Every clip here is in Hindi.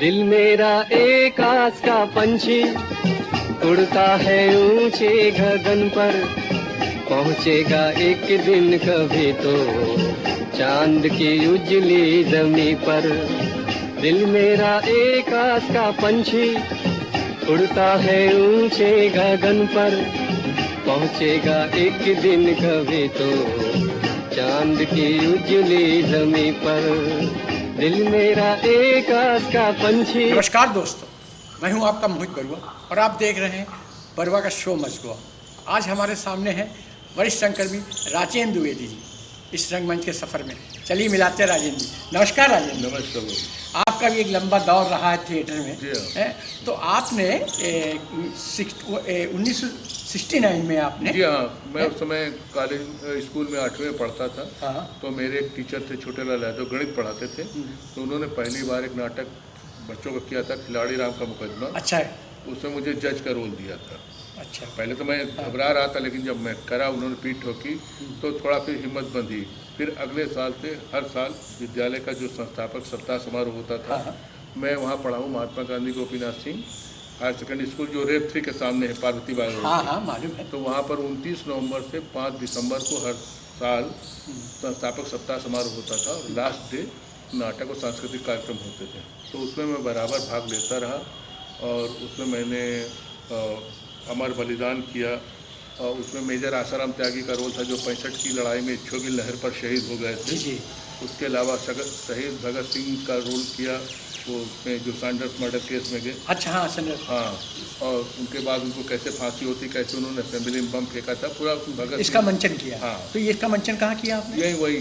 दिल मेरा एक आस का पंछी उड़ता है ऊंचे गगन पर, पहुंचेगा एक दिन कभी तो चांद की उजली जमी पर। दिल मेरा एक आस का पंछी उड़ता है ऊंचे गगन पर, पहुंचेगा एक दिन कभी तो चांद की उजली जमी पर। दिल मेरा एक आस का पंछी। नमस्कार दोस्तों, मैं हूं आपका मोहित बरुआ और आप देख रहे हैं बरुआ का शो मच गोवा। आज हमारे सामने हैं वरिष्ठ रंगकर्मी राजेंद्र द्विवेदी जी इस रंगमंच के सफ़र में। चलिए मिलाते हैं राजेंद्र जी। नमस्कार राजेंद्र। नमस्कार। आपका भी एक लंबा दौर रहा है थिएटर में। जी हाँ। तो आपने 1969 में आपने। जी हाँ, मैं उस समय कॉलेज स्कूल में 8वीं में पढ़ता था। हाँ। तो मेरे एक टीचर थे छोटे लाल यादव, गणित पढ़ाते थे। तो उन्होंने पहली बार एक नाटक बच्चों को किया था, खिलाड़ी राम का मुकदमा। अच्छा है। उसमें मुझे जज का रोल दिया था। अच्छा। पहले तो मैं घबरा रहा था, लेकिन जब मैं करा, उन्होंने पीठ ठोकी तो थोड़ा फिर हिम्मत बंधी। फिर अगले साल से हर साल विद्यालय का जो संस्थापक सप्ताह समारोह होता था, मैं वहाँ पढ़ा हूँ। Mahatma Gandhi Gopinath Singh higher secondary school जो रेप 3 के सामने है, पार्वती बाग रोड। हाँ, मालूम है। तो वहाँ पर 29 नवंबर से 5 दिसंबर को हर साल संस्थापक सप्ताह समारोह होता था और लास्ट डे नाटक और सांस्कृतिक कार्यक्रम होते थे। तो उसमें मैं बराबर भाग लेता रहा और उसमें मैंने अमर बलिदान किया। और उसमें मेजर आसाराम त्यागी का रोल था, जो 65 की लड़ाई में इच्छोगिल नहर पर शहीद हो गए थे। जी। उसके अलावा शहीद भगत सिंह का रोल किया, वो उसमें जो सैंडर्स मर्डर केस में गए। अच्छा, हाँ सैंडर्स। हाँ, और उनके बाद उनको कैसे फांसी होती, कैसे उन्होंने असेंबली में बम फेंका था, पूरा भगत इसका मंचन किया। हाँ। तो ये इसका मंचन कहाँ किया आपने? यही वही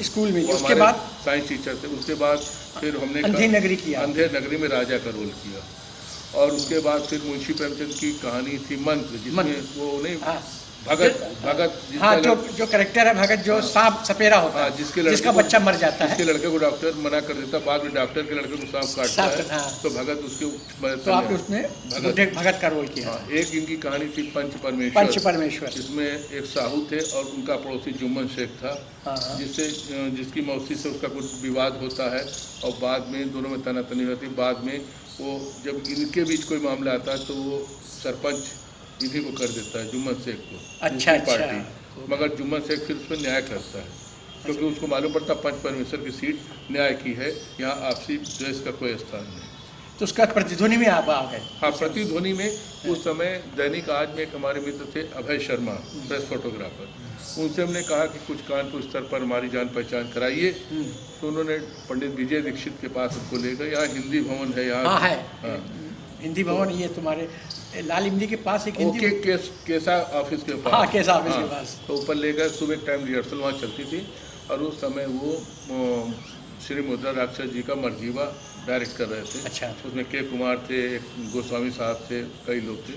स्कूल में। उसके बाद साइंस टीचर थे। उसके बाद फिर हमने अंधेर नगरी किया। अंधेर नगरी में राजा का रोल किया। और उसके बाद फिर मुंशी प्रेमचंद की कहानी थी मंत्र, जिसमें वो नहीं भगत हाँ, जो कैरेक्टर है भगत, जो सांप सपेरा होता है, जिसका बच्चा मर जाता है, जिसके लड़के को डॉक्टर मना कर देता, बाद में डॉक्टर के लड़के को सांप काटता है। तो भगत उसके तो आपने उसमें भगत का रोल किया। एक इनकी कहानी थी पंच परमेश्वर, जिसमें एक साहू थे और उनका पड़ोसी जुम्मन शेख था, जिसकी मौसी से उसका कुछ विवाद होता है और बाद में दोनों में तनातनी होती। बाद में वो जब इनके बीच कोई मामला आता है तो वो सरपंच इन्हीं को कर देता है, जुम्मन शेख को। अच्छा। पार्टी, मगर जुम्मन शेख फिर उस पर न्याय करता है, क्योंकि उसको मालूम पड़ता पंच परमेश्वर की सीट न्याय की है, यहाँ आपसी द्वेष का कोई स्थान नहीं। तो उसका प्रतिध्वनि में आप आ गए। हाँ, प्रतिध्वनि में उस समय दैनिक आज में एक हमारे मित्र थे अभय शर्मा, प्रेस फोटोग्राफर। उनसे हमने कहा कि कुछ कानपुर स्तर पर हमारी जान पहचान कराइए। तो उन्होंने पंडित विजय दीक्षित के पास हमको ले गए। यहाँ हिंदी भवन है, यहाँ है हिंदी भवन। ये तुम्हारे लाल इमली के पास एक हिंदी केसा ऑफिस के पास। हाँ, केसा ऑफिस के पास। तो ऊपर ले गए। सुबह टाइम रिहर्सल वहाँ चलती थी और उस समय वो श्री मुद्रा राक्षस जी का मर्जीवा डायरेक्ट कर रहे थे। अच्छा। उसमें के कुमार थे, गोस्वामी साहब थे, कई लोग थे।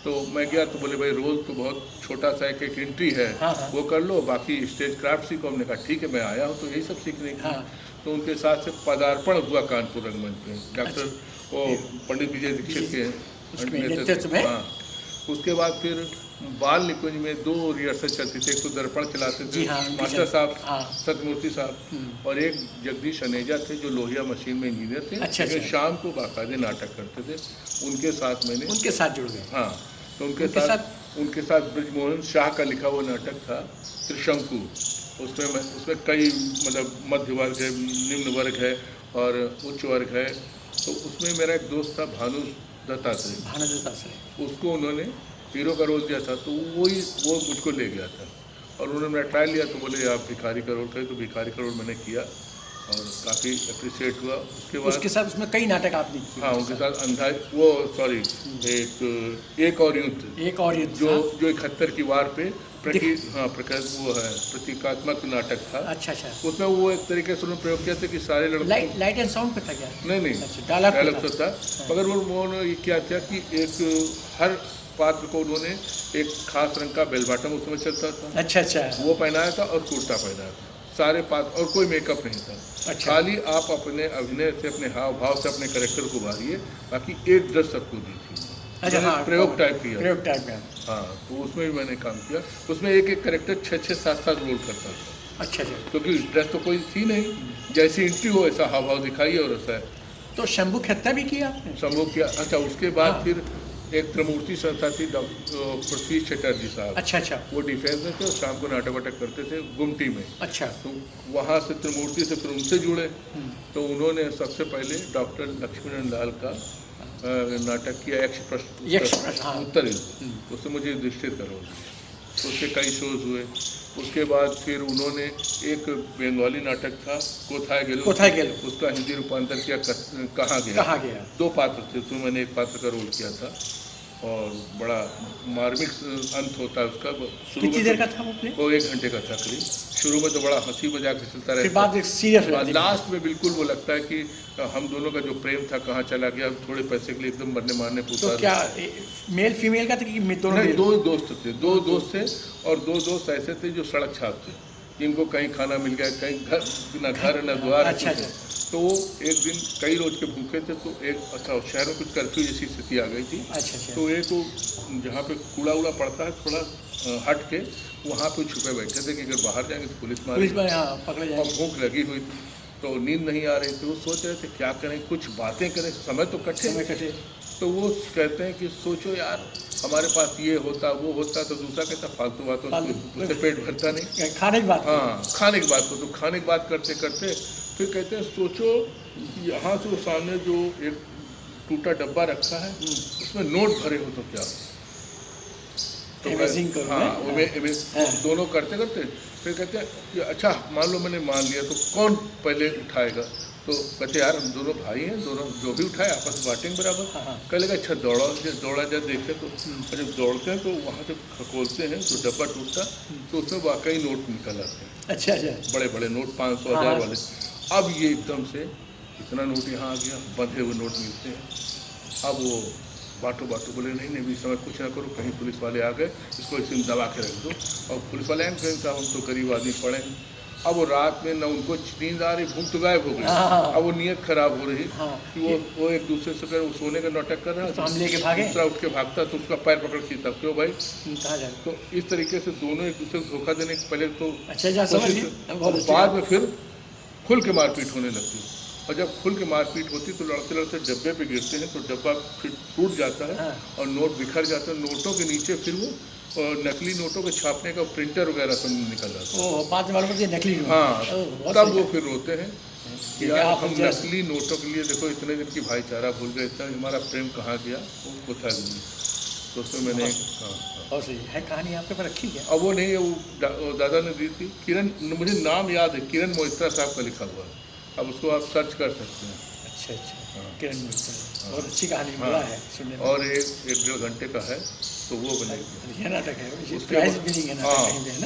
तो मैं गया तो बोले भाई रोल तो बहुत छोटा सा एक एंट्री है। वो कर लो, बाकी स्टेज क्राफ्ट सीखो। हमने कहा ठीक है, मैं आया हूँ तो यही सब सीखने की। तो उनके साथ से पदार्पण हुआ कानपुर रंगमंच पे, डॉक्टर वो पंडित विजय दीक्षित के नेतृत्व में। हाँ, उसके बाद फिर बाल निकुंज में 2 रिहर्सल चलती थी। एक तो दर्पण चलाते थे मास्टर साहब, सतमूर्ति साहब, और एक जगदीश अनेजा थे जो लोहिया मशीन में इंजीनियर थे। अच्छा। शाम को बाकायदे नाटक करते थे। उनके साथ मैंने उनके साथ जुड़ गए। हाँ, तो उनके साथ ब्रिजमोहन शाह का लिखा हुआ नाटक था त्रिशंकु। उसमें कई मतलब मध्य वर्ग है, निम्न वर्ग है और उच्च वर्ग है। तो उसमें मेरा एक दोस्त था भानु दत्तात्रेय, उसको उन्होंने हीरो का रोल दिया था। तो वो मुझको ले गया था और उन्होंने मेरा ट्रायल लिया। तो बोले आप भिखारी का रोल करें, तो भिखारी का रोल मैंने किया और काफ़ी अप्रिशिएट हुआ। उसके साथ उसमें कई नाटक आपने किए। हाँ, उनके साथ एक और युद्ध जो 71 की वार पे वो है प्रतीकात्मक नाटक था। अच्छा। उसमें वो एक तरीके से उन्होंने प्रयोग किया था कि सारे लड़के लाइट एंड साउंड पे था क्या? नहीं, डायलॉग तो था। मगर उन्होंने ये क्या था कि एक हर पात्र को उन्होंने एक खास रंग का बेल बॉटम उस समय चलता था। अच्छा। वो पहनाया था और कुर्ता पहनाया था, सारे पात्र, और कोई मेकअप नहीं था। अच्छा। खाली आप अपने अभिनय से, अपने हाव भाव से अपने कैरेक्टर को उभारिए, बाकी एक ड्रेस सबको दी थी। अच्छा। हाँ, प्रयोग टाइप किया। में। हाँ, तो उसमें भी मैंने काम किया। उसमें एक कैरेक्टर 6-7 रोल करता था। अच्छा। क्योंकि ड्रेस तो कोई थी नहीं, जैसी एंट्री हो ऐसा हाव भाव दिखाइए और ऐसा है। तो शंभू की हत्या भी की आपने? शंभू किया। अच्छा, उसके बाद फिर एक त्रिमूर्ति संस्था थी, पृथ्वी चटर्जी साहब। अच्छा। वो डिफेंस में थे और शाम को नाटक वाटक करते थे गुमटी में। अच्छा। तो वहाँ से त्रिमूर्ति से फिर उनसे जुड़े। तो उन्होंने सबसे पहले डॉक्टर लक्ष्मीनारायण लाल का नाटक किया, यक्ष प्रश्न उत्तर युद्ध। उससे मुझे युधिष्ठिर का रोल दिया। उसके कई शोज हुए। उसके बाद फिर उन्होंने एक बंगाली नाटक था कोथाय गेलो, उसका हिंदी रूपांतर किया कहाँ गया। 2 पात्र थे, उसमें मैंने एक पात्र का रोल किया था और बड़ा मार्मिक अंत होता है उसका। कितनी देर का था वो प्ले? वो 1 घंटे का था करीब। शुरू में तो बड़ा हंसी मजाक चलता रहता, बाद सीरियस, लास्ट में बिल्कुल वो लगता है कि हम दोनों का जो प्रेम था कहाँ चला गया, थोड़े पैसे के लिए एकदम मरने मारने पूछा। तो क्या मेल फीमेल का था कि दोनों? 2 दोस्त थे, 2 दोस्त थे और 2 दोस्त ऐसे थे जो सड़क छाप थे, जिनको कहीं खाना मिल गया, कहीं घर न द्वार। अच्छा। तो वो एक दिन कई रोज के भूखे थे, तो एक शहर में कुछ कर्फ्यू जैसी स्थिति आ गई थी। अच्छा। तो एक जहाँ पे कूड़ा उड़ा पड़ता है थोड़ा हट के, वहाँ पे छुपे बैठे थे कि अगर बाहर जाएंगे तो पुलिस मारेगी, पकड़े जाएंगे। और भूख लगी हुई थी, तो नींद नहीं आ रही थी। वो सोच रहे थे क्या करें, कुछ बातें करें, समय तो कटे। तो वो कहते हैं कि सोचो यार, हमारे पास ये होता वो होता, तो दूसरा कहता फालतू बातों से पेट भरता नहीं, खाने की बात। हाँ, खाने की बात को। तो खाने की बात करते करते फिर कहते हैं सोचो यहाँ से सामने जो एक टूटा डब्बा रखा है उसमें नोट भरे हो तो क्या। तो दोनों करते करते फिर कहते हैं कि अच्छा मान लो मैंने मान लिया, तो कौन पहले उठाएगा। तो कहते यार हम दोनों भाई हैं, दोनों जो भी उठाए आपस में बांटेंगे बराबर। कह लेगा अच्छा दौड़ा जा देखे। तो जब दौड़ते हैं तो वहाँ से खोलते हैं तो डब्बा टूटता, तो उसमें वाकई नोट निकल आते हैं। अच्छा। बड़े बड़े नोट 500 1000 वाले। अब ये एकदम से इतना नोट यहाँ आ गया, बंधे हुए नोट मिलते हैं। अब वो बाटो बोले नहीं इस समय कुछ ना करो, कहीं पुलिस वाले आ गए, इसको इसी दबा के रख दो। और पुलिस वाले आएंगे साहब हम तो गरीब आदमी पड़े हैं। अब वो रात में न उनको नींद आ रही, भूख तो गायब हो गई। अब वो नीयत खराब हो रही कि वो एक दूसरे से वो सोने का नाटक कर रहा है, दूसरा उठ के भागता तो उसका पैर पकड़ खींचता, क्यों भाई। तो इस तरीके से दोनों एक दूसरे को धोखा देने के पहले तो बाद में फिर खुल के मारपीट होने लगती। और जब खुल के मारपीट होती तो लड़ते लड़ते डब्बे पे गिरते हैं, तो डब्बा फिर टूट जाता है और नोट बिखर जाता है। नोटों के नीचे फिर वो नकली नोटों के छापने का प्रिंटर वगैरह सब निकल जाता है। नकली। हाँ, तब वो फिर रोते हैं कि यार हम नकली नोटों के लिए देखो इतने दिन की भाईचारा भूल गए, इतना हमारा प्रेम कहाँ गया, वो था। तो उसमें मैंने और सही है कहानी आपके पास रखी है? अब वो नहीं, वो दादा ने दी थी, किरण, मुझे नाम याद है, किरण मोहित्रा साहब का लिखा हुआ है। अब उसको आप सर्च कर सकते हैं। अच्छा। किरण मोहित्रा, बहुत अच्छी कहानी मिला है सुनने में। और 1-1.5 घंटे का है, तो वो बनेगी। नाटक है।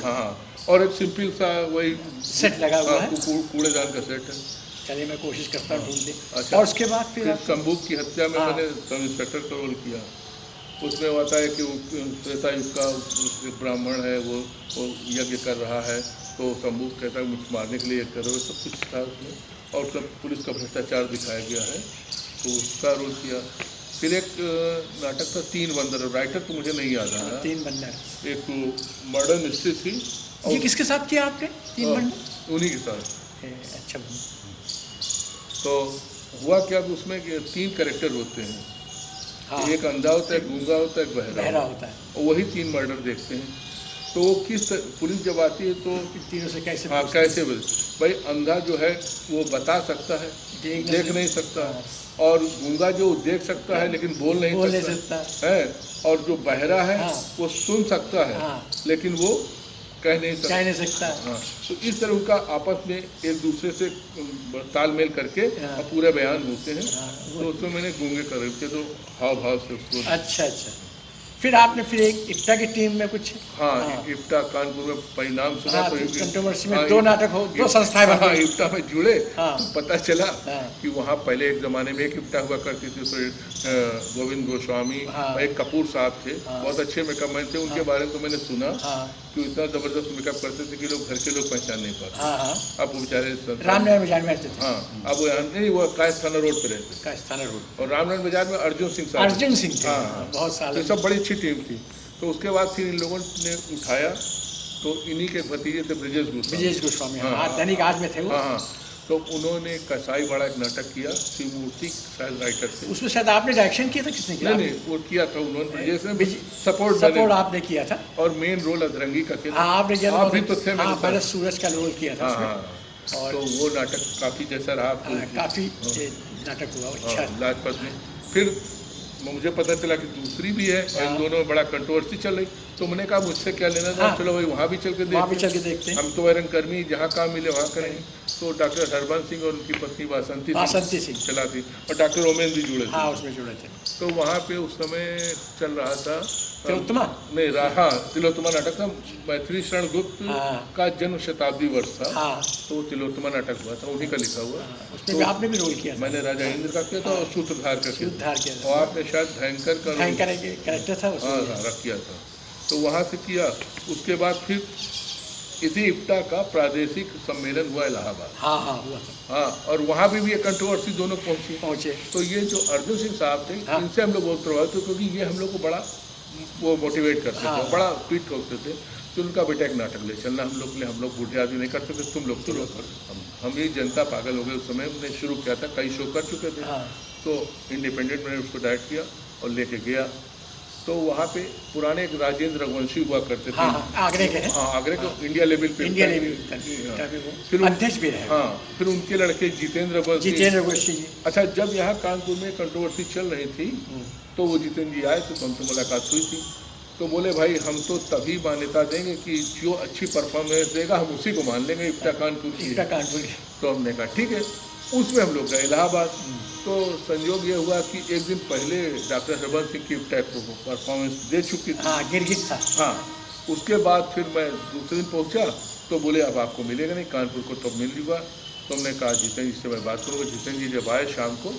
हाँ, और एक सिंपल सा वही सेट लगा हुआ है, कूड़ेदान का सेट है। चलिए मैं कोशिश करता हूँ ढूंढने। अच्छा। और उसके बाद फिर शंभू की हत्या में मैंने सब इंस्पेक्टर का रोल किया। उसमें होता है कि त्रेता युग का ब्राह्मण है, वो यज्ञ कर रहा है, तो शंभू कहता है मुझे मारने के लिए यज्ञ करो, सब कुछ था उसमें। और उसमें पुलिस का भ्रष्टाचार दिखाया गया है, तो उसका रोल किया। फिर एक नाटक था 3 बंदर, राइटर तो मुझे नहीं याद आ रहा। 3 बंदर, एक मर्डर मिस्ट्री थी। ये किसके साथ किया आपने 3 बंदर? उन्हीं के साथ। अच्छा। तो हुआ क्या कि उसमें 3 कैरेक्टर होते हैं। एक अंधा होता है, गूंगा होता है, बहरा होता है, और वही 3 मर्डर देखते हैं। तो वो पुलिस जब आती है तो तीनों से कैसे भाई अंधा जो है वो बता सकता है, देख नहीं सकता, और गूंगा जो देख सकता है लेकिन बोल नहीं सकता है, और जो बहरा है वो सुन सकता है लेकिन वो कह नहीं सकता। हाँ, तो इस तरह उनका आपस में एक दूसरे से तालमेल करके पूरे बयान होते हैं। तो उसमें मैंने गूंगे कर रखे, तो हाव भाव से उसको। अच्छा। फिर आपने फिर एक इप्टा की टीम में कुछ? हाँ, इप्टा कानपुर में परिणाम सुना। तो कंट्रोवर्सी में 2 नाटक हो, 2 संस्थाएं बन गई। इप्टा में जुड़े तो पता चला कि वहाँ पहले एक ज़माने में एक इप्टा हुआ करती थी, गोविंद गोस्वामी, एक कपूर साहब थे, बहुत अच्छे मेकअप मैन थे। उनके बारे में तो मैंने सुना कि इतना ज़बरदस्त मेकअप करते थे कि लोग घर के लोग पहचान नहीं पाते। अब वो बेचारे रामनारायण बाजार में रहते थे। हाँ, अब वो नहीं, वो कायस्थ थाना रोड पे रहते। कायस्थ थाना रोड। और रामनारायण बाजार में अर्जुन सिंह साहब। अर्जुन सिंह, हाँ, बहुत साल। तो सब बड़ी अच्छी टीम थी। तो उसके बाद फिर इन लोगों ने उठाया, तो इन्हीं के भतीजे थे ब्रजेश गोस्वामी। हाँ, दैनिक आज में थे वो। हाँ, तो उन्होंने कसाई वाला एक नाटक किया, शिव मूर्ति शायद राइटर थे। उसमें शायद आपने डायरेक्शन किया था, किसने किया? नहीं, वो किया था उन्होंने, जैसे सपोर्ट सपोर्ट आपने किया था। और मेन रोल अधरंगी का किया। हाँ, आपने आप भी तो थे। हाँ, मैंने सूरज का रोल किया था। हाँ, और तो वो नाटक काफ़ी जैसा रहा। काफ़ी नाटक हुआ अच्छा। लाजपत में फिर मुझे पता चला कि दूसरी भी है, इन दोनों में बड़ा कंट्रोवर्सी चल रही। तो मैंने कहा मुझसे क्या लेना था, चलो भाई वहाँ भी चल के देखते हैं। हम तो वैरन कर्मी, जहाँ काम मिले वहाँ करेंगे। तो डॉक्टर हरबंस सिंह और उनकी पत्नी वासंती सिंह चलाती, और डॉक्टर ओमेन भी जुड़े थे। हाँ, उसमें जुड़े थे। तो वहाँ पे उस समय चल रहा था तिलोत्तमा नहीं रहा, हाँ तिलोत्तमा नाटक था। मैथिली शरण गुप्त का जन्म शताब्दी वर्ष था। तो तिलोत्तमा नाटक हुआ था, उन्हीं का लिखा हुआ। उसमें भी आपने भी रोल किया था। मैंने राजा इंद्र का किया था और सूत्रधार का किया था। और आपने शायद भयंकर का कैरेक्टर था। हाँ रख किया था। तो वहाँ से किया। उसके बाद फिर इसी इप्टा का प्रादेशिक सम्मेलन हुआ इलाहाबाद। हाँ हुआ था। हाँ, और वहाँ भी ये कंट्रोवर्सी दोनों पहुँचे। तो ये जो अर्जुन सिंह साहब थे, इनसे हम लोग बहुत प्रभावित थे, क्योंकि ये हम लोग को बड़ा वो मोटिवेट करते थे, बड़ा पीठ ठोकते थे। तो उनका बेटा एक नाटक ले चलना हम लोग ले, हम लोग बूढ़े आदमी नहीं कर सकते, तुम लोग तो हम ये जनता पागल हो गए। उस समय हमने शुरू किया था, कई शो कर चुके थे। तो इंडिपेंडेंट मैंने उसको डायरेक्ट किया और लेके गया। तो वहाँ पे पुराने एक राजेंद्र रघुवंशी हुआ करते थे। आगरे के हैं। आगरे को इंडिया लेवल पे फिर अध्यक्ष भी रहे। फिर उनके लड़के जितेंद्र रघुवंशी जी। अच्छा, जब यहाँ कानपुर में कंट्रोवर्सी चल रही थी तो वो जितेंद्र जी आए थे, तो हमसे मुलाकात हुई थी। तो बोले भाई हम तो तभी मान्यता देंगे कि जो अच्छी परफॉर्मेंस देगा हम उसी को मान लेंगे, इप्टा कानपुर की। तो हमने कहा ठीक है। उसमें हम लोग गए इलाहाबाद। तो संयोग ये हुआ कि एक दिन पहले डॉक्टर हरबंस सिंह की इप्टा को परफॉर्मेंस दे चुकी थी। गिरगिट था। हाँ, उसके बाद फिर मैं दूसरे दिन पहुँचा तो बोले अब आपको मिलेगा नहीं, कानपुर को तो मिल चुका। तो हमने कहा जितेंद्र जी से मैं बात करूँगा। जितेंद्र जी जब आए शाम को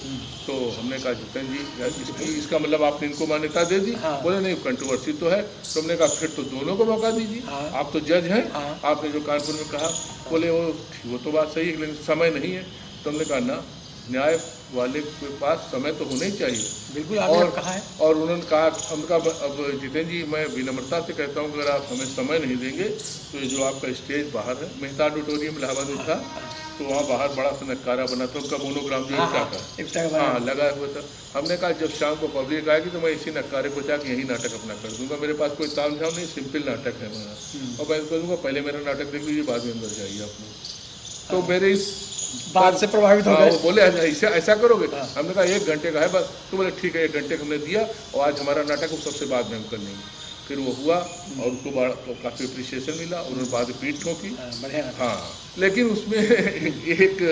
तो हमने कहा जितेंद्र जी इसका मतलब आपने इनको मान्यता दे दी? बोले नहीं, कंट्रोवर्सी तो है। तो हमने कहा फिर तो दोनों को मौका दीजिए, आप तो जज हैं। आपने जो कानपुर में कहा, बोले वो तो बात सही है, लेकिन समय नहीं है। तो हमने कहा ना, न्याय वाले के पास समय तो होना ही चाहिए। बिल्कुल, और कहा है। और उन्होंने कहा, उनका अब जितेंद्र जी मैं विनम्रता से कहता हूँ अगर आप हमें समय नहीं देंगे तो ये जो आपका स्टेज बाहर है, मेहता ऑडिटोरियम इलाहाबाद में था, तो वहाँ बाहर बड़ा सा नक्कारा बना था उनका मोनोग्राम जो इप्टा का लगा हुआ था। हमने कहा जब शाम को पब्लिक आएगी तो मैं इसी नक्कारे को जाके यही नाटक अपना कर दूंगा, मेरे पास कोई ताम झाम नहीं, सिंपल नाटक है मेरा, और मैं करूँगा पहले मेरा नाटक देख लीजिए, बाद में अंदर जाइए आप लोग। तो मेरे इस बात से प्रभावित हो गए। बोले ऐसा करोगे? हमने कहा 1 घंटे का है बस। तो बोले ठीक है, 1 घंटे हमने दिया और आज हमारा नाटक वो सबसे बाद में हम कर लेंगे। फिर वो हुआ और उसको तो काफ़ी अप्रिसिएशन मिला। उन्होंने बाद में पीठ ठोकी। हाँ, लेकिन उसमें एक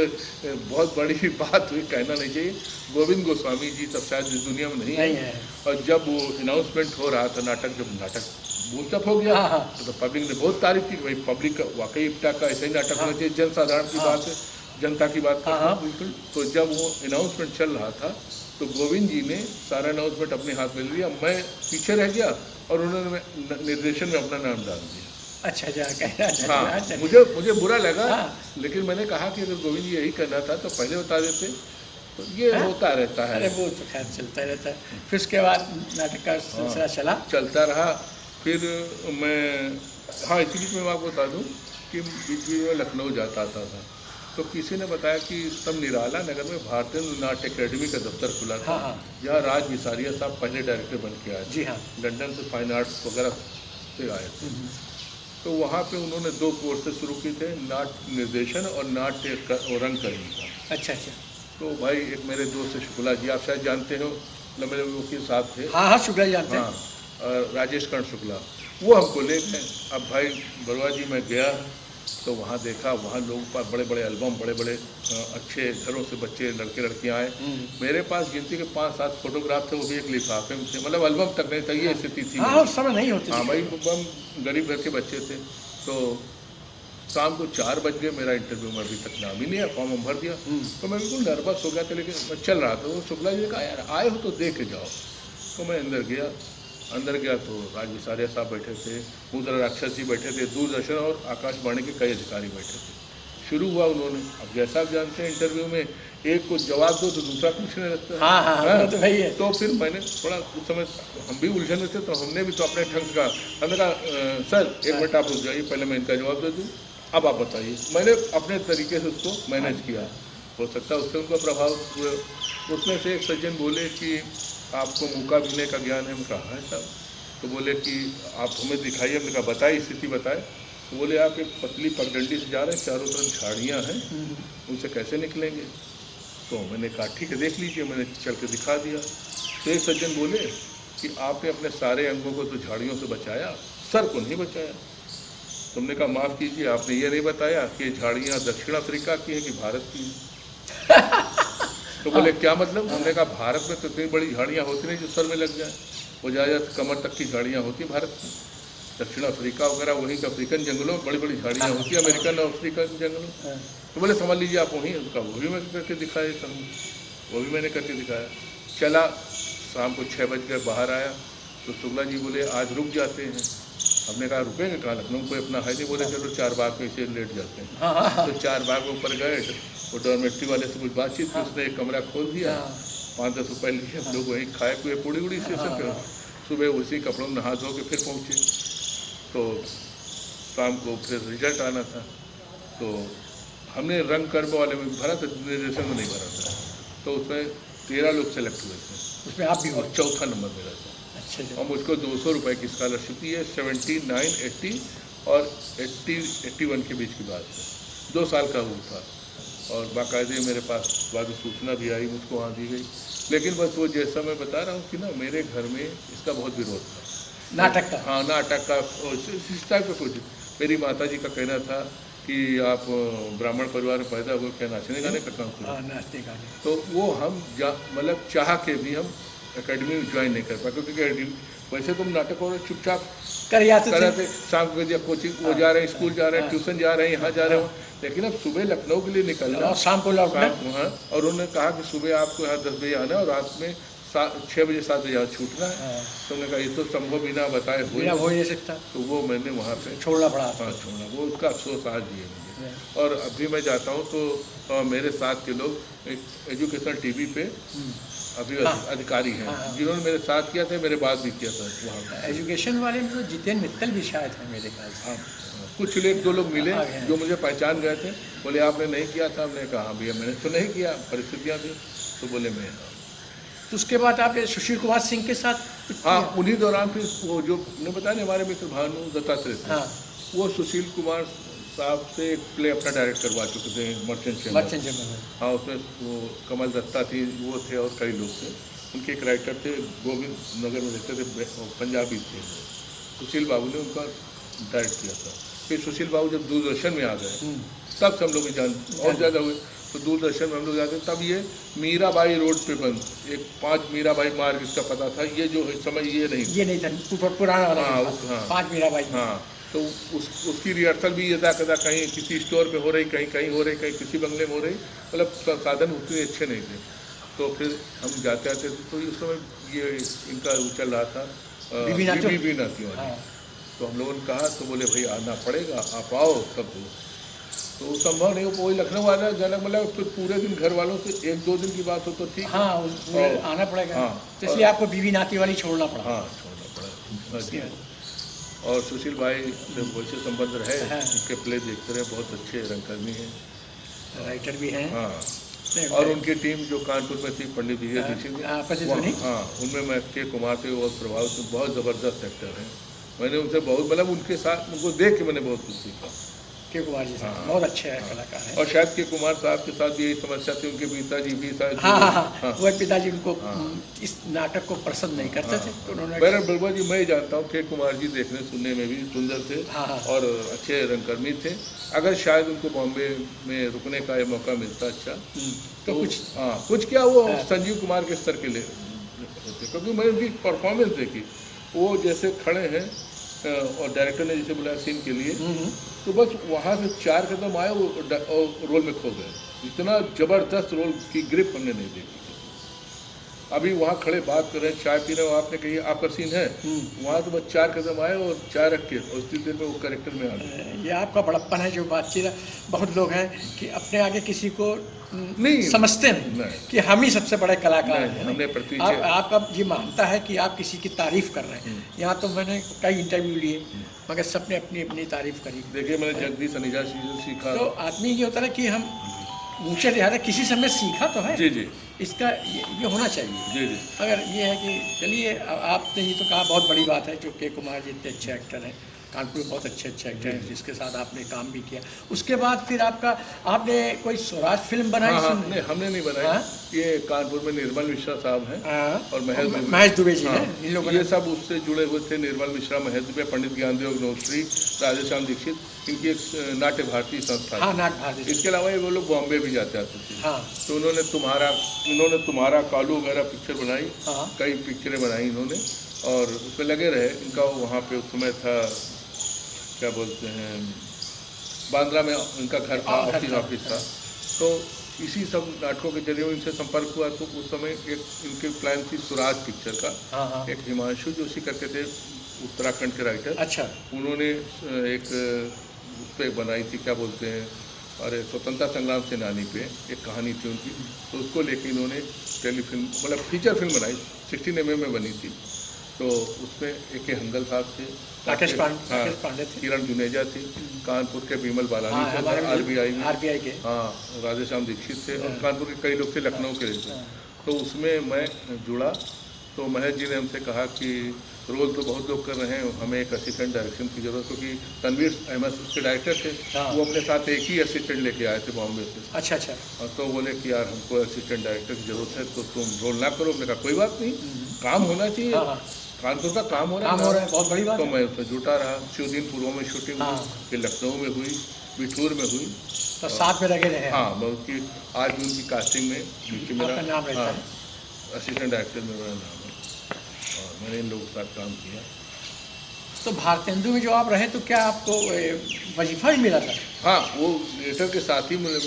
बहुत बड़ी बात हुई, कहना नहीं चाहिए। गोविंद गोस्वामी जी तब शायद इस दुनिया में नहीं है। और जब वो अनाउंसमेंट हो रहा था नाटक, जब नाटक बूस्टअप हो गया तो पब्लिक ने बहुत तारीफ की। भाई पब्लिक का वाकई इप्टा का ऐसा ही नाटक होना चाहिए, जनसाधारण की बात है, जनता की बात। बिल्कुल। तो जब वो अनाउंसमेंट चल रहा था तो गोविंद जी ने सारा अनाउंसमेंट अपने हाथ में लिया, मैं पीछे रह गया और उन्होंने निर्देशन में अपना नाम डाल दिया। अच्छा। हाँ, मुझे बुरा लगा। लेकिन मैंने कहा कि अगर गोविंद जी यही करना था तो पहले बता देते। तो ये होता रहता है। अरे वो तो खैर चलता रहता है। फिर उसके बाद नाटक का सिलसिला चलता रहा। फिर मैं इसी बीच में आपको बता दूँ कि बीच में लखनऊ जाता था। तो किसी ने बताया कि तब निराला नगर में भारतीय नाट्य अकेडमी का दफ्तर खुला था। जहाँ राज विसारिया साहब पहले डायरेक्टर बन के आए। जी हाँ, लंदन से फाइन आर्ट्स वगैरह से आए थे। तो वहाँ पे उन्होंने 2 कोर्सेज शुरू किए थे, नाट्य निर्देशन और नाट्य रंगकर्मी का। अच्छा। तो भाई एक मेरे दोस्त शुक्ला जी, आप शायद जानते हो, मेरे वकील साहब थे। हाँ, शुक्ला जी जानते हैं। राजेश कर्ण शुक्ला, वो हमको ले गए। अब भाई बरुआ जी मैं गया तो वहाँ देखा, वहाँ लोगों के पास बड़े बड़े एल्बम, बड़े बड़े अच्छे घरों से बच्चे लड़के लड़कियाँ आए। मेरे पास गिनती के 5-7 फोटोग्राफ थे, वो भी एक लिफाफे में थे, मतलब एल्बम तक नहीं था। ये स्थिति थी। उस समय नहीं होती। हाँ भाई, हम गरीब घर के बच्चे थे। तो शाम को 4 बज गए, मेरा इंटरव्यू में अभी तक नाम ही नहीं है, फॉर्म भर दिया। तो मैं बिल्कुल नर्वस हो गया था, लेकिन मैं चल रहा था। वो शुक्ला जी ने कहा यार आए हो तो देख के जाओ। तो मैं अंदर गया तो राज विसारिया साहब बैठे थे, मुद्रा राक्षस जी बैठे थे, दूरदर्शन और आकाशवाणी के कई अधिकारी बैठे थे। शुरू हुआ उन्होंने, अब जैसा आप जानते हैं इंटरव्यू में एक को जवाब दो तो दूसरा पूछने लगता है। तो भाई है। तो फिर मैंने थोड़ा उस समय हम भी उलझन में थे, तो हमने भी तो अपने ढंग का, हमने कहा सर 1 मिनट आप रुक जाइए, पहले मैं इनका जवाब दे दूँ। अब आप बताइए। मैंने अपने तरीके से उसको मैनेज किया, हो सकता है उससे उनका प्रभाव हुए। उसमें से एक सज्जन बोले कि आपको मुका बीने का ज्ञान है। मैं कहा है साहब। तो बोले कि आप हमें दिखाइए। हमने कहा बताइए, स्थिति बताए। तो बोले आप एक पतली पगडंडी से जा रहे हैं, चारों तरफ झाड़ियाँ हैं, उनसे कैसे निकलेंगे? तो मैंने कहा ठीक है देख लीजिए। मैंने चल के दिखा दिया। तो एक सज्जन बोले कि आपने अपने सारे अंगों को तो झाड़ियों से बचाया, सर को नहीं बचाया। तुमने कहा माफ़ कीजिए, आपने ये नहीं बताया कि झाड़ियाँ दक्षिण अफ्रीका की हैं कि भारत की हैं। तो बोले क्या मतलब? हमने कहा भारत में तो इतनी बड़ी झाड़ियाँ होती नहीं जो सर में लग जाए, वो ज़्यादा कमर तक की झाड़ियाँ होती भारत में। दक्षिण अफ्रीका वगैरह वहीं के अफ्रीकन जंगलों में बड़ी बड़ी झाड़ियाँ होती हैं, अमेरिकन और अफ्रीकन जंगलों। तो बोले समझ लीजिए आप वहीं। उसका वो भी मैं करके दिखाया सर, वो भी मैंने करके दिखाया। चला, शाम को 6 बज कर बाहर आया तो शुक्ला जी बोले आज रुक जाते हैं। हमने कहा रुकेंगे कहाँ, लखनऊ कोई अपना है नहीं। बोले चलो 4 बाग में इसे लेट जाते हैं। तो 4 बाग में ऊपर गए, वो डॉर्मेट्री वाले से कुछ बातचीत की, उसने एक कमरा खोल दिया, 5-10 रुपये लिए। हम लोग वहीं खाए पिए पूड़ी उड़ी स्टेशन पर। सुबह उसी कपड़ों में नहा धो के फिर पहुँचे। तो शाम को फिर रिजल्ट आना था। तो हमने रंग कर्म वाले में भरा था, निर्देशन में नहीं भरा था। तो उसमें 13 लोग सेलेक्ट हुए थे, उसमें आप भी और चौथा नंबर मेरा था। अच्छा। और मुझको 200 रुपये की स्कॉलरशिप दी है। 79, 80 और 81 के बीच की बात है। 2 साल का वो था। और बाकायदे मेरे पास बाद में सूचना भी आई, मुझको वहाँ दी गई। लेकिन बस वो जैसा मैं बता रहा हूँ कि ना मेरे घर में इसका बहुत विरोध था, नाटक का। हाँ नाटक का, इस टाइप का कुछ। मेरी माता जी का कहना था कि आप ब्राह्मण परिवार में पैदा हुए, क्या नाचने गाने का काम करें? नाचने गाने। तो वो हम मतलब चाह के भी हम एकेडमी में ज्वाइन नहीं कर पाए, क्योंकि वैसे तुम नाटक और चुपचाप कर रहे थे। शाम को दिया कोचिंग, वो जा रहे हैं, स्कूल जा रहे हैं, ट्यूशन जा रहे हैं, यहाँ जा रहे हो। लेकिन अब सुबह लखनऊ के लिए निकलना और शाम को लौटना। हाँ, और उन्होंने कहा कि सुबह आपको यहाँ 10 बजे आना और रात में 6 बजे 7 बजे यहाँ छूटना है। तो उन्होंने कहा ये तो संभव बिना बताए हो नहीं सकता। तो वो मैंने वहाँ पे छोड़ना पड़ा। हाँ छोड़ना, वो उसका अफसोस आज भी है मुझे। और अभी मैं जाता हूँ तो मेरे साथ के लोग एजुकेशन टीवी पे अभी अधिकारी हैं, जिन्होंने मेरे साथ किया था, मेरे बाद भी किया था वहाँ। एजुकेशन वाले में तो जितेंद्र मित्तल भी शायद हैं मेरे ख्याल से। हाँ, कुछ 1-2 लोग मिले जो मुझे पहचान गए थे। बोले आपने नहीं किया था? हमने कहा हाँ भैया मैंने तो नहीं किया, परिस्थितियाँ थी। तो बोले मैं। तो उसके बाद आपने सुशील कुमार सिंह के साथ? हाँ, उन्हीं दौरान फिर वो जो ने बताया ना हमारे मित्र भानु दत्तात्रेय थे, वो सुशील कुमार साहब से एक प्ले अपना डायरेक्ट करवा चुके थे, मर्चेंट चैम्बर। हाँ, उसमें वो कमल दत्ता थी, वो थे और कई लोग थे। उनके एक राइटर थे, गोविंद नगर में रहते थे, पंजाबी थे। सुशील बाबू ने उनका डायरेक्ट किया था। फिर सुशील बाबू जब दूरदर्शन में आ गए तब से हम लोग जान और ज़्यादा हुए। तो दूरदर्शन में हम लोग जाते तब ये मीराबाई रोड पे बंद, एक 5 मीराबाई मार्ग इसका पता था। ये जो समय ये नहीं था पुराना वाला। हाँ 5 मीराबाई। हाँ, तो उसकी रिहर्सल भी यदा कदा कहीं किसी स्टोर पे हो रही, कहीं हो रही, कहीं किसी बंगले में हो रही। मतलब साधन उतने अच्छे नहीं थे। तो फिर हम जाते आते थे तो उस समय ये इनका चल रहा था बीबी नाती वाली। तो हम लोगों ने कहा तो बोले भाई आना पड़ेगा, आप आओ तब। तो संभव नहीं हो, कोई लखनऊ वाला जनक मतलब फिर पूरे दिन घर वालों से 1-2 दिन की बात हो तो ठीक। हाँ, आना पड़ेगा। हाँ, तो इसलिए आपको बीबी नाती वाली छोड़ना पड़ा। हाँ, छोड़ना पड़ा। और सुशील भाई से वैसे संबंध रहे, उनके प्ले देखते रहे, बहुत अच्छे रंगकर्मी हैं, राइटर भी हैं। हाँ, और उनकी टीम जो कानपुर में थी, पंडित विजय दीक्षित, हाँ, उनमें मैं के कुमार से और प्रभाव से बहुत ज़बरदस्त एक्टर हैं। मैंने उनसे बहुत मतलब उनके साथ उनको देख के मैंने बहुत कुछ सीखा। के कुमार जी साहब बहुत अच्छे कलाकार हैं। और शायद के कुमार साहब के साथ यही समस्या थी, उनके पिताजी भी शायद वो पिताजी उनको इस नाटक को पसंद नहीं करते थे। तो उन्होंने बलवा जी मैं जानता हूँ के कुमार जी देखने सुनने में भी सुंदर थे और अच्छे रंगकर्मी थे। अगर शायद उनको बॉम्बे में रुकने का ये मौका मिलता अच्छा तो कुछ क्या वो संजीव कुमार के स्तर के लिए होते, क्योंकि मैंने उनकी परफॉर्मेंस देखी। वो जैसे खड़े हैं और डायरेक्टर ने जैसे बुलाया सीन के लिए, तो बस वहाँ से 4 कदम आए वो रोल में खो गए। इतना ज़बरदस्त रोल की ग्रिप हमने नहीं देखी। अभी वहाँ खड़े बात कर रहे हैं, चाय पी रहे हो, आपने कही आपका सीन है, वहाँ तो बस 4 कदम आए और चाय रख के और उसी देर में वो कैरेक्टर में आ गए। ये आपका बड़प्पन है जो बातचीत है। बहुत लोग हैं कि अपने आगे किसी को नहीं समझते नहीं कि हम ही सबसे बड़े कलाकार हैं। हमने प्रतीक आपका ये मानता है कि आप किसी की तारीफ कर रहे हैं। यहाँ तो मैंने कई इंटरव्यू लिए मगर सबने अपनी अपनी तारीफ करी। देखिए मैंने जगदीश अनिजा से सीखा। तो आदमी ये होता है कि हम ऊंचे लिहाजा किसी समय सीखा तो है। जी जी, इसका ये होना चाहिए। जी जी। अगर ये है कि चलिए आपने ये तो कहा बहुत बड़ी बात है जो के कुमार जी इतने अच्छे एक्टर हैं, कानपुर बहुत अच्छे एक्टर हैं जिसके साथ आपने काम भी किया। उसके बाद फिर आपने कोई स्वराज फिल्म बनाई? नहीं, हमने नहीं बनाई। ये कानपुर में निर्मल मिश्रा साहब हैं और महेश दुबे जी हैं। इन लोगों ये सब उससे जुड़े हुए थे। निर्मल मिश्रा, महेश दुबे, पंडित ज्ञानदेव अग्निहोत्री, राधेश्याम दीक्षित, इनकी एक नाट्य भारती संस्था। हाँ, नाट्य भारती। इसके अलावा ये वो लोग बॉम्बे भी जाते आते थे। हाँ। तो इन्होंने तुम्हारा कालू वगैरह पिक्चर बनाई। कई पिक्चरें बनाई इन्होंने और उसमें लगे रहे। इनका वहाँ पे उस समय था, क्या बोलते हैं, बांद्रा में इनका घर था, ऑफिस था। तो इसी सब नाटकों के जरिए इनसे संपर्क हुआ। तो उस समय एक इनके प्लान थी स्वराज पिक्चर का। एक हिमांशु जोशी करके थे, उत्तराखंड के राइटर। अच्छा। उन्होंने एक उस पर बनाई थी, क्या बोलते हैं, अरे स्वतंत्रता संग्राम सेनानी पे एक कहानी थी उनकी। तो उसको लेके इन्होंने टेलीफिल्म मतलब फीचर फिल्म बनाई, 16 mm में बनी थी। तो उसमें AK हंगल साहब थे, राकेश पांडे थे, किरण जुनेजा थी, कानपुर के विमल बालानी थे, RBI के, हाँ, राधेश्याम दीक्षित थे और कानपुर के कई लोग थे, लखनऊ के थे। तो उसमें मैं जुड़ा। तो महेश जी ने हमसे कहा कि रोल तो बहुत लोग कर रहे हैं, हमें एक असिस्टेंट डायरेक्शन की जरूरत, क्योंकि तनवीर अहमद उसके डायरेक्टर थे। वो अपने साथ एक ही असिस्टेंट लेके आए थे बॉम्बे से। अच्छा अच्छा। तो बोले कि यार हमको असिस्टेंट डायरेक्टर की जरूरत है, तो तुम रोल ना करो। मैंने कहा कोई बात नहीं, काम होना चाहिए, कानपुर का काम हो रहा है, बहुत बड़ी बात। तो मैं उसमें जुटा रहा। शिवदीन पूर्व में शूटिंग हुई, फिर लखनऊ में हुई, बिठूर में हुई, तो साथ में लगे रहे। हाँ, मैं उसकी आज भी उनकी कास्टिंग में मेरा नाम रहता है, असिस्टेंट डायरेक्टर में मेरा नाम है और मैंने इन लोगों के साथ काम किया। तो भारतेंदु में जो आप रहे तो क्या आपको वजीफा भी मिला था? हाँ, वो एडिटर के साथ ही मुझे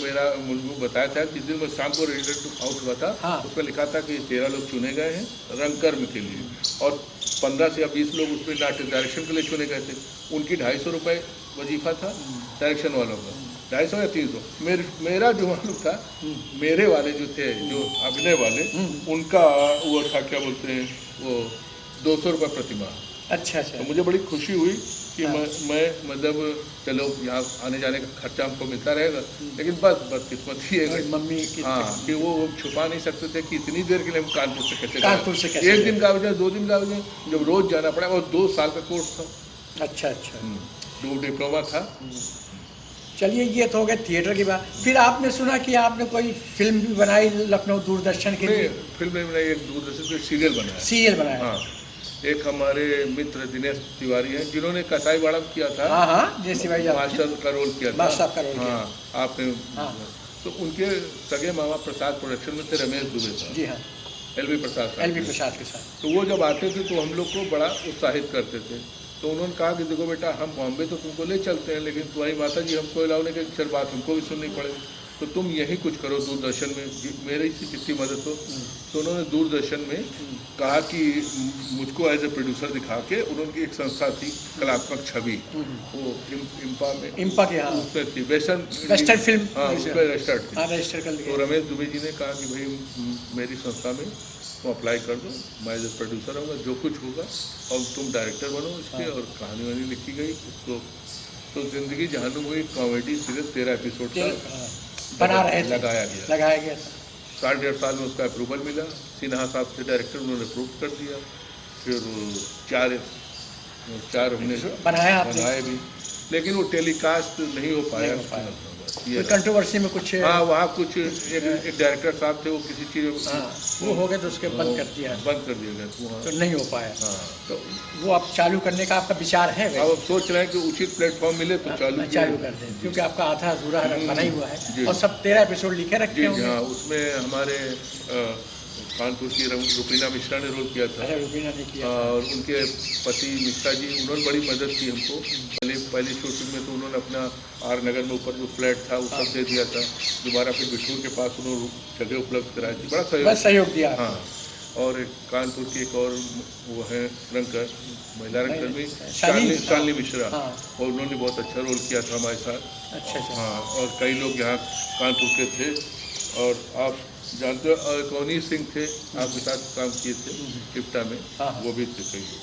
बताया था। जिस दिन मैं शाम को एडिटर आउट हुआ था, उसमें लिखा था कि 13 लोग चुने गए हैं रंगकर्म के लिए और 15 से या 20 लोग उसमें नाट्य डायरेक्शन के लिए चुने गए थे। उनकी 250 रुपये वजीफा था डायरेक्शन वालों का, 250 या 300। मेरा जो मालूम था, मेरे वाले जो थे, जो अभिनय वाले, उनका वो था, क्या बोलते हैं, वो 200 रुपये प्रतिमाह। अच्छा अच्छा। तो मुझे बड़ी खुशी हुई कि मैं मतलब चलो यहाँ आने जाने का खर्चा हमको मिलता रहेगा, लेकिन बस किस्मत ही है मम्मी की, हाँ, कि वो छुपा नहीं सकते थे कि इतनी देर के लिए हम कानपुर से कैसे एक दिन का वजह, 2 दिन का वजह, जब रोज जाना पड़ा। और 2 साल का कोर्स था। अच्छा अच्छा। 2 डिप्लोमा था। चलिए, ये तो हो गया थिएटर की बात। फिर आपने सुना कि आपने कोई फिल्म भी बनाई लखनऊ दूरदर्शन के लिए? फिल्म नहीं बनाई, एक दूरदर्शन के सीरियल बनाया। हाँ, एक हमारे मित्र दिनेश तिवारी हैं, जिन्होंने कसाई बाड़ा किया था। हाँ हाँ, जैसे भाई मास्टर का रोल किया था। मास्टर का रोल किया। हाँ, आपने। तो उनके सगे मामा प्रसाद प्रोडक्शन में थे, रमेश दुबे साहब। जी हाँ, LV प्रसाद के साथ। तो वो जब आते थे तो हम लोग को बड़ा उत्साहित करते थे। तो उन्होंने कहा कि देखो बेटा, हम बॉम्बे तो तुमको ले चलते हैं, लेकिन तुम्हारी माता जी हमको अलाउ नहीं करेंगे, फिर बात हमको भी सुननी पड़ेगी, तो तुम यही कुछ करो दूरदर्शन में, मेरे से जितनी मदद हो। तो उन्होंने दूरदर्शन में कहा कि मुझको एज ए प्रोड्यूसर दिखा के, उन्होंने एक संस्था थी कलात्मक छवि, वो इम्पा के, हाँ, उसमें थी वेस्टर्न फिल्म, हाँ, उसमें रजिस्टर्ड थी। तो रमेश दुबे जी ने कहा कि भाई मेरी संस्था में तुम अप्लाई कर दो, मैं एज ए प्रोड्यूसर होगा, जो कुछ होगा और तुम डायरेक्टर बनो इसके। और कहानी वानी लिखी गई उसको। तो जिंदगी जहानुम हुई कॉमेडी सीरीज 13 एपिसोड का बना रहे थे, लगाया गया। 1.5 साल में उसका अप्रूवल मिला। सिन्हा साहब थे डायरेक्टर, उन्होंने अप्रूव कर दिया। फिर 4 हमने बनाए भी, लेकिन वो टेलीकास्ट नहीं हो पाया। कंट्रोवर्सी में कुछ, हाँ, वहाँ कुछ एक डायरेक्टर साहब थे, वो किसी चीज़ वो हो गए तो उसके बंद कर दिया गया, तो नहीं हो पाया। हाँ, तो वो आप चालू करने का आपका विचार है? अब सोच रहे हैं कि उचित प्लेटफॉर्म मिले तो चालू कर दें, क्योंकि आपका आधा अधूरा बना ही हुआ है और सब 13 एपिसोड लिखे रखे हैं। हाँ, उसमें हमारे कानपुर की रुपीना मिश्रा ने रोल किया था। रुपीना ने किया। और उनके पति मिश्रा जी, उन्होंने बड़ी मदद की हमको। पहली शूटिंग में तो उन्होंने अपना आर नगर में ऊपर जो फ्लैट था वो सब दे दिया था। दोबारा फिर बिठूर के पास उन्होंने जगह उपलब्ध कराई थी, बड़ा सहयोग दिया। हाँ, और एक कानपुर की एक और वो है रंगकर, महिला रंगकर्मी शालिनी शालिनी मिश्रा, हाँ। और उन्होंने बहुत अच्छा रोल किया था हमारे साथ। अच्छा अच्छा। हाँ, और कई लोग यहाँ कानपुर के थे, और आप जानते हो कौनी सिंह थे, आपके साथ काम किए थे इफ्टा में, हाँ। वो भी थे कई लोग।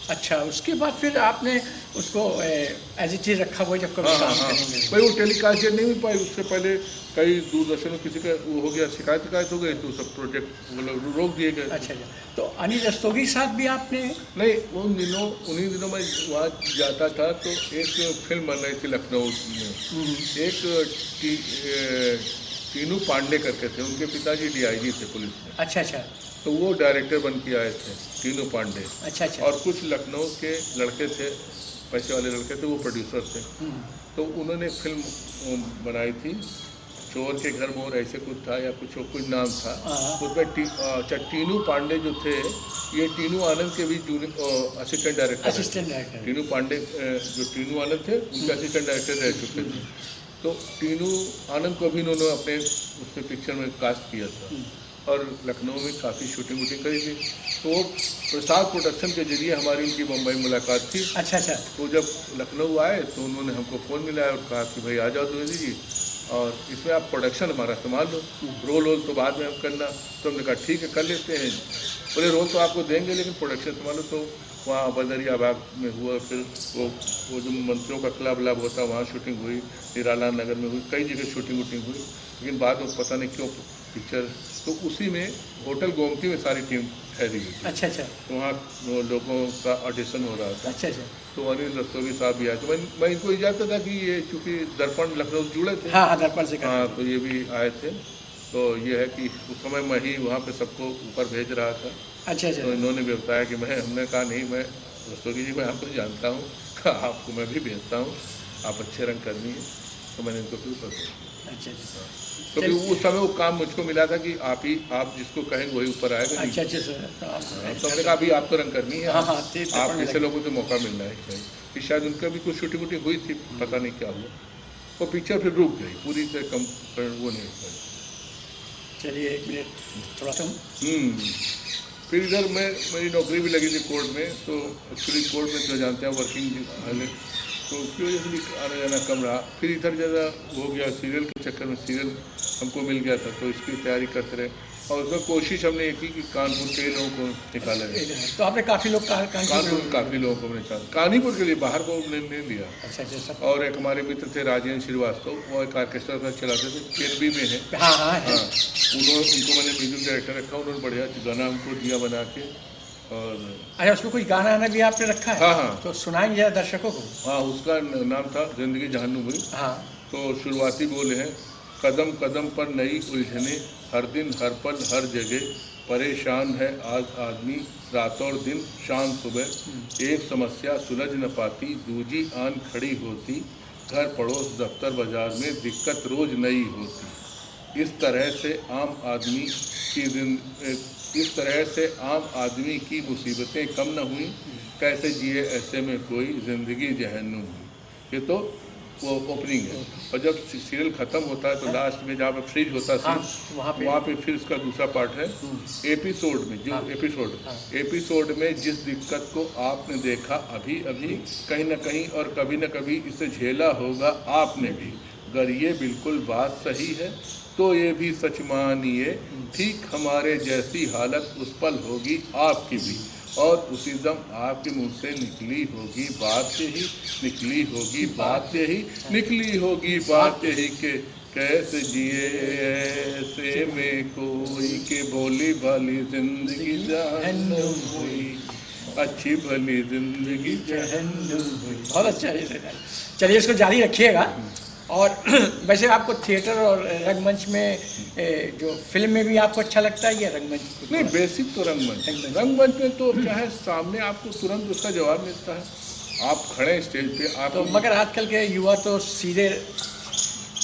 अच्छा, उसके बाद फिर आपने उसको एज इट इज रखा हुआ जब कभी हाँ काम हाँ, करेंगे? भाई वो टेलीकास्ट नहीं हो पाई, उससे पहले कई दूरदर्शन में किसी का वो हो गया, शिकायत हो गई, तो सब प्रोजेक्ट मतलब रोक दिए गए। अच्छा अच्छा। तो अनिल रस्तोगी के साथ भी आपने? नहीं, उन्हीं दिनों में वहाँ जाता था, तो एक फिल्म बन रही थी लखनऊ में, एक टीनू पांडे करके थे, उनके पिताजी DIG थे पुलिस में। अच्छा अच्छा। तो वो डायरेक्टर बन के आए थे, टीनू पांडे। अच्छा अच्छा। और कुछ लखनऊ के लड़के थे, पैसे वाले लड़के थे, वो प्रोड्यूसर थे। तो उन्होंने फिल्म बनाई थी, चोर के घर मोर ऐसे कुछ था, या कुछ नाम था। उसमें टीनू पांडे जो थे, ये टीनू आनंद के भी असिस्टेंट डायरेक्टर। टीनू पांडे जो टीनू आनंद थे, उनके असिस्टेंट डायरेक्टर रह चुके थे। तो टीनू आनंद को भी उन्होंने अपने उसमें पिक्चर में कास्ट किया था, और लखनऊ में काफ़ी शूटिंग वूटिंग करी थी। तो वो प्रसाद प्रोडक्शन के जरिए हमारी उनकी मुंबई मुलाकात थी। अच्छा अच्छा। तो जब लखनऊ आए तो उन्होंने हमको फ़ोन मिलाया और कहा कि भाई आ जाओ द्विवेदी जी, और इसमें आप प्रोडक्शन हमारा संभाल लो, रोल तो बाद में हम करना। तो हमने कहा ठीक है, कर लेते हैं। बोले रोल तो आपको देंगे, लेकिन प्रोडक्शन संभालो। तो वहाँ बदरिया बाग में हुआ, फिर वो जो मंत्रियों का क्लब व्लब होता, वहाँ शूटिंग हुई, निराला नगर में हुई, कई जगह शूटिंग वूटिंग हुई। लेकिन बाद में पता नहीं क्यों पिक्चर, तो उसी में होटल गोमती में सारी टीम ठहरी हुई थी। अच्छा अच्छा। तो वहाँ लोगों का ऑडिशन हो रहा था। अच्छा अच्छा। तो अनिल रस्तोगी साहब भी आए, तो मैं इनको जानता था कि ये चूँकि दर्पण लखनऊ से जुड़े थे। हाँ दर्पण से। हाँ, तो ये भी आए थे। तो ये है कि उस समय मैं ही वहाँ पे सबको ऊपर भेज रहा था। अच्छा अच्छा। तो इन्होंने भी बताया कि हमने कहा नहीं, मैं रस्तोगी जी मैं आपको जानता हूँ, आपको मैं भी भेजता हूँ, आप अच्छे रंगकर्मी हैं। तो मैंने इनको फिर बताया। अच्छा अच्छा। क्योंकि उस समय वो काम मुझको मिला था कि आप जिसको कहेंगे वही ऊपर आएगा। अच्छा अच्छा सर। तो हमने कहा अभी आप तो रंगकर्मी हैं, हाँ हाँ, आप ऐसे लोगों को मौका मिलना है चाहिए। कि शायद उनका भी कुछ शूटिंग वूटिंग हुई थी, पता नहीं क्या हुआ, वो पिक्चर फिर रुक गई, पूरी से कम वो नहीं हुआ। चलिए एक मिनट थोड़ा सा। फिर इधर मेरी नौकरी भी लगी थी कोर्ट में। तो एक्चुअली कोर्ट में जो जानते हैं वर्किंग वाले, तो उसकी वजह से भी आना जाना कम रहा। फिर इधर ज़्यादा हो गया, सीरियल के चक्कर में सीरियल हमको मिल गया था, तो इसकी तैयारी करते रहे। और उसमें कोशिश हमने ये की कि कानपुर के लोगों को निकाला जाए। तो आपने काफ़ी लोग कानपुर काफ़ी लोगों को हमने निकाला, कानपुर के लिए, बाहर को नहीं लिया। अच्छा अच्छा। और एक हमारे मित्र थे राजेंद्र श्रीवास्तव, वो एक ऑर्केस्ट्रा का चलाते थे, PNB में है। हाँ हाँ। उनको मैंने म्यूजिक डायरेक्टर रखा, उन्होंने बढ़िया गाना हमको दिया बना के। और अच्छा, उसमें कुछ गाना आना भी आपने रखा है? हाँ हाँ। तो सुनाएंगे जरा दर्शकों को। हाँ, उसका नाम था जिंदगी जहन्नुम हुई। हाँ। तो शुरुआती बोले हैं, कदम कदम पर नई उलझने, हर दिन हर पल हर जगह, परेशान है आज आदमी रात और दिन शाम सुबह, एक समस्या सुलझ न पाती दूजी आन खड़ी होती, घर पड़ोस दफ्तर बाजार में दिक्कत रोज नई होती। इस तरह से आम आदमी की मुसीबतें कम न हुई, कैसे जिए ऐसे में कोई ज़िंदगी जहन्नुम हुई। ये तो वो ओपनिंग है। और जब सीरियल ख़त्म होता है तो लास्ट में जहाँ पे फ्रिज होता है वहाँ पे फिर इसका दूसरा पार्ट है। एपिसोड में एपिसोड में जिस दिक्कत को आपने देखा अभी अभी, कहीं ना कहीं और कभी न कभी इसे झेला होगा आपने भी। अगर ये बिल्कुल बात सही है तो ये भी सच मानिए, ठीक हमारे जैसी हालत उस पल होगी आपकी भी, और उसी दम आपके मुंह से निकली होगी बात यही, निकली होगी बात यही के कैसे जिए ऐसे में कोई, के भोली भाली जिंदगी जहन्नुम हुई, अच्छी भली जिंदगी जहन्नुम हुई। बहुत अच्छा। चलिए इसको जारी रखिएगा। और वैसे आपको थिएटर और रंगमंच में जो फिल्म में भी आपको अच्छा लगता है या रंगमंच? नहीं, बेसिक तो रंगमंच में तो क्या है, सामने आपको तुरंत उसका जवाब मिलता है, आप खड़े स्टेज पे आप तो मगर आजकल के युवा तो सीधे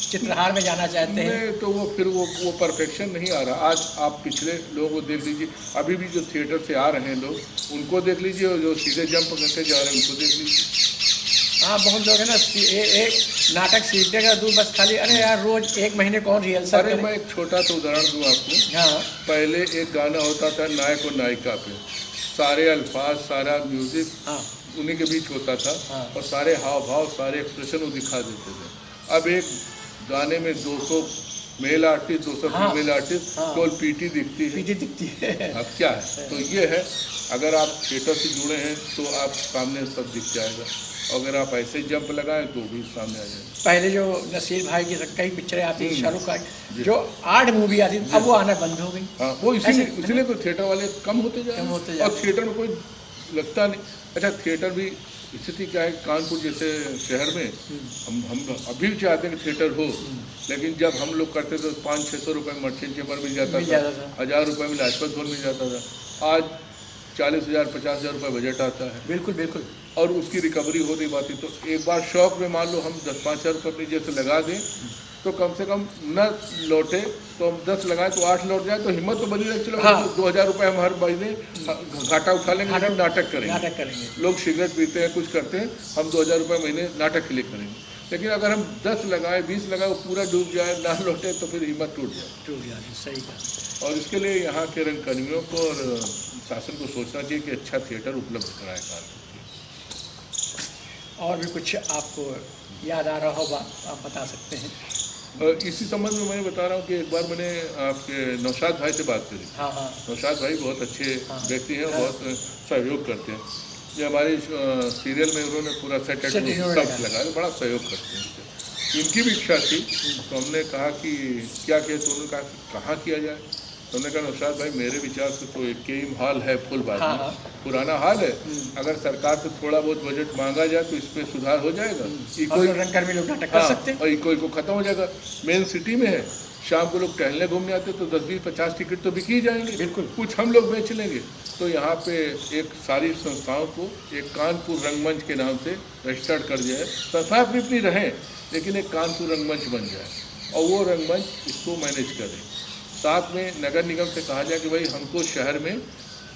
चित्रहार में जाना चाहते हैं, तो वो फिर वो परफेक्शन नहीं आ रहा। आज आप पिछले लोगों को देख लीजिए, अभी भी जो थिएटर से आ रहे हैं लोग, उनको देख लीजिए, और जो सीधे जंप करके जा रहे हैं उनको देख लीजिए। हाँ, बहुत लोग है ना एक नाटक सीखने का दूर, बस खाली अरे यार रोज एक महीने कौन रिहर्सल अरे करे। मैं एक छोटा सा उदाहरण दूँ आपको। हाँ पहले एक गाना होता था नायक और नायिका पे, सारे अल्फाज, सारा म्यूजिक हाँ उन्हीं के बीच होता था हाँ। और सारे हाव भाव, सारे एक्सप्रेशन वो दिखा देते थे। अब एक गाने में 200 मेल आर्टिस्ट, 200 हाँ, फीमेल आर्टिस्ट, हाँ। केवल पीटी दिखती है। पीटी दिखती है। अब क्या है, तो ये है, अगर आप थिएटर से जुड़े हैं तो आप सामने सब दिख जाएगा, अगर आप ऐसे जंप लगाएं तो भी सामने आ जाएगा। पहले जो नसीर भाई की कई पिक्चरें आती थी, शाहरुख खान जी। जो आर्ट मूवी आती थी, अब वो आना बंद हो गई। हाँ, वो ऐसे- इसीलिए तो थिएटर वाले कम होते जा कम होते रहे जा हैं और रहे थिएटर में कोई लगता नहीं। अच्छा, थिएटर भी स्थिति क्या है, कानपुर जैसे शहर में हम अभी भी चाहते हैं कि थिएटर हो, लेकिन जब हम लोग करते थे तो 500-600 रुपये में मर्चेंट चेम्बर मिल जाता मिल जाता था, था। 1000 रुपये में लाजपत भवन मिल जाता था। आज 40,000 50,000 रुपये बजट आता है बिल्कुल बिल्कुल। और उसकी रिकवरी हो नहीं पाती। तो एक बार शौक में मान लो हम 10-5 हज़ार रुपये अपनी जेब से लगा दें तो कम से कम न लौटे तो हम 10 लगाए तो 8 लौट जाए, तो हिम्मत तो बनी रहे, चलो हाँ। 2,000 रुपये हम हर महीने घाटा उठा लेंगे, लेकिन नाटक करेंगे। नाटक करेंगे। लोग सिगरेट पीते हैं, कुछ करते हैं, हम 2,000 रुपये महीने नाटक के लिए करेंगे। लेकिन अगर हम 10 लगाए, 20 लगाए, वो पूरा डूब जाए, ना लौटे, तो फिर हिम्मत टूट जाए। टूट जाती, सही कहा। और इसके लिए यहाँ के रंगकर्मियों को और शासन को सोचना चाहिए कि अच्छा थिएटर उपलब्ध कराए कानपुर। और भी कुछ आपको याद आ रहा होगा, आप बता सकते हैं। इसी संबंध में मैं बता रहा हूँ कि एक बार मैंने आपके नौशाद भाई से बात करी। हाँ हाँ नौशाद भाई बहुत अच्छे हाँ। व्यक्ति हैं, हाँ। बहुत सहयोग करते हैं। ये हमारे सीरियल में उन्होंने पूरा सेट सेट इन्होंने सब लगाया, बड़ा सहयोग करते हैं। इनकी भी इच्छा थी, तो हमने कहा कि क्या किया, तो उन्होंने कहा कि कहाँ किया जाए। तो हमने कहा नौशाद भाई मेरे विचार से तो एक केम हॉल है फुलबाग हाँ, में, हाँ। पुराना हॉल है, अगर सरकार से थोड़ा बहुत बजट मांगा जाए तो इसमें सुधार हो जाएगा। और रंगकर्मी लोग नाटक कर सकते हैं। और इको खत्म हो जाएगा। मेन सिटी में है, शाम को लोग टहलने घूमने आते तो 10-20-50 टिकट तो बिक ही जाएंगे, बिल्कुल। कुछ हम लोग बेच लेंगे। तो यहाँ पे एक सारी संस्थाओं को एक कानपुर रंगमंच के नाम से रजिस्टर्ड कर दिया है। संस्था अपनी रहें, लेकिन एक कानपुर रंगमंच बन जाए और वो रंगमंच इसको मैनेज करे। साथ में नगर निगम से कहा जाए कि भाई हमको शहर में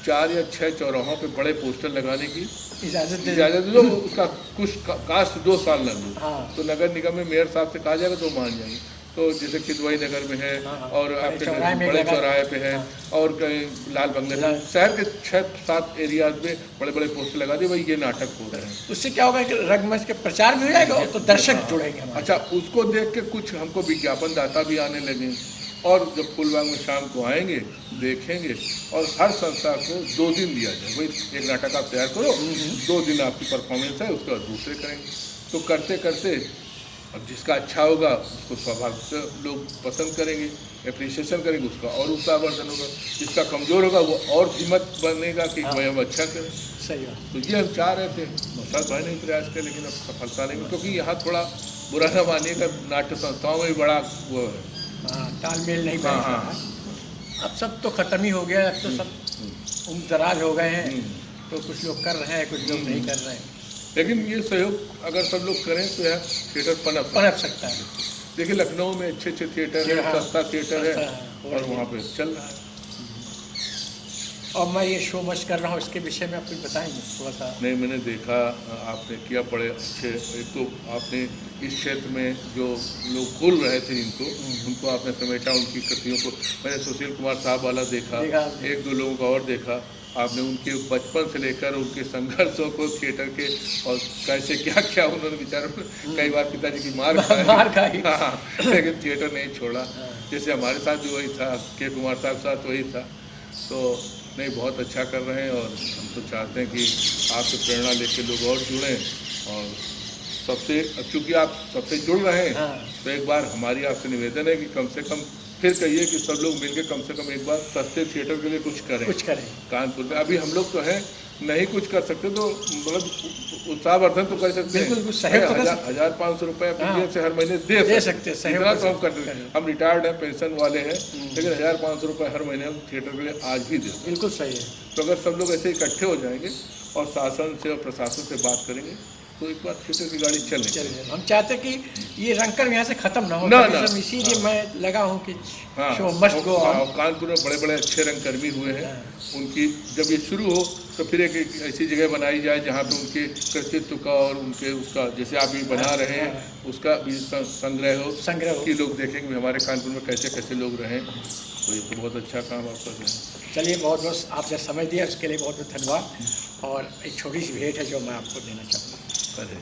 4 या 6 चौराहों पे बड़े पोस्टर लगाने की इजाज़त दो, उसका कुछ कास्ट 2 साल लग लो। हाँ। तो नगर निगम में मेयर साहब से कहा जाएगा तो मान जाएंगे। तो जैसे किदवई नगर में है, हाँ। और बड़े आपके चौराहे में बड़े लगा- चौराहे पे है, और कहीं लाल बंगले में, शहर के 6-7 एरियाज में बड़े बड़े पोस्टर लगा दिए, भाई ये नाटक हो रहे हैं। उससे क्या होगा कि रंगमंच के प्रचार भी हो जाएगा और तो दर्शक जुड़ेंगे हमारे। अच्छा, उसको देख के कुछ हमको विज्ञापन दाता भी आने लगे, और जब फुलबाग में शाम को आएंगे देखेंगे, और हर संस्था को 2 दिन दिया जाए, भाई एक नाटक आप तैयार करो, 2 दिन आपकी परफॉर्मेंस है, उसके बाद दूसरे करेंगे। तो करते करते अब जिसका अच्छा होगा उसको स्वाभाविक से लोग पसंद करेंगे, एप्रिसिएशन करेंगे, उसका और उत्साहवर्धन होगा। जिसका कमज़ोर होगा वो और हिम्मत बनेगा कि भाई हम अच्छा करें। सही बात। तो ये हम चाह रहे थे, नौशाद भाई ने भी प्रयास किया, लेकिन अब सफलता नहीं मिली, क्योंकि यहाँ थोड़ा बुरा न मानिएगा, नाट्य संस्थाओं में भी बड़ा वो है। हाँ, तालमेल नहीं हाँ, बैठ हाँ। रहा। अब सब तो खत्म ही हो गया, अब तो सब उम्र-दराज हो गए हैं, तो कुछ लोग कर रहे हैं, कुछ लोग नहीं कर रहे हैं। लेकिन ये सहयोग अगर सब लोग करें तो यहाँ थिएटर पनप सकता है। देखिए लखनऊ में अच्छे अच्छे थिएटर है, हाँ, सस्ता थिएटर है, सस्ता है, और वहाँ पे चल रहा है। और मैं ये शो मच कर रहा हूँ, इसके विषय में आप कुछ बताएंगे थोड़ा सा। नहीं, मैंने देखा आपने किया, बड़े अच्छे। एक तो आपने इस क्षेत्र में जो लोग खोल रहे थे उनको आपने समेटा, उनकी कृतियों को। मैंने सुशील कुमार साहब वाला देखा, 1-2 लोगों का और देखा। आपने उनके बचपन से लेकर उनके संघर्षों को थिएटर के, और कैसे क्या क्या उन्होंने बेचारों कई बार पिताजी की मार खाई। हाँ, लेकिन थिएटर नहीं छोड़ा। जैसे हमारे साथ भी वही था, के कुमार साहब साथ वही था। तो नहीं, बहुत अच्छा कर रहे हैं, और हम तो चाहते हैं कि आपसे प्रेरणा लेके लोग और जुड़ें, और सबसे, चूँकि आप सबसे जुड़ रहे हैं, तो एक बार हमारी आपसे निवेदन है कि कम से कम फिर कहिए कि सब लोग मिलकर कम से कम एक बार सस्ते थिएटर के लिए कुछ करें कानपुर में। अभी हम लोग तो हैं, नहीं कुछ कर सकते तो मतलब उत्साहवर्धन तो कर सकते हैं, 1,000-1,500 रुपये अपनी जेब से हर महीने दे सकते हैं। इतना तो हम कर सकते हैं। हम रिटायर्ड हैं, पेंशन वाले हैं, लेकिन 1,000-500 रुपये हर महीने हम थिएटर के लिए आज भी देते हैं। बिल्कुल सही है। तो अगर सब लोग ऐसे इकट्ठे हो जाएंगे और शासन से और प्रशासन से बात करेंगे तो इस बार थिएटर की गाड़ी चल नहीं चलिए, हम चाहते कि ये रंगकर्मी यहाँ से खत्म ना हो, ना, कभी ना। सब इसीलिए मैं लगा हूँ कि हाँ, शो मस्ट गो हाँ, ऑन। कानपुर में बड़े बड़े अच्छे रंगकर्मी हुए हैं। उनकी जब ये शुरू हो तो फिर एक ऐसी जगह बनाई जाए जहाँ पे उनके कृतित्व का और उनके उसका जैसे आप भी बना रहे हैं उसका भी संग्रह हो कि लोग देखें कि हमारे कानपुर में कैसे कैसे लोग रहें। तो ये तो बहुत अच्छा काम आप कर रहे हैं। चलिए, बहुत बहुत आपने समय दिया, उसके लिए बहुत बहुत धन्यवाद। और एक छोटी सी भेंट है जो मैं आपको देना चाहूँगा। अरे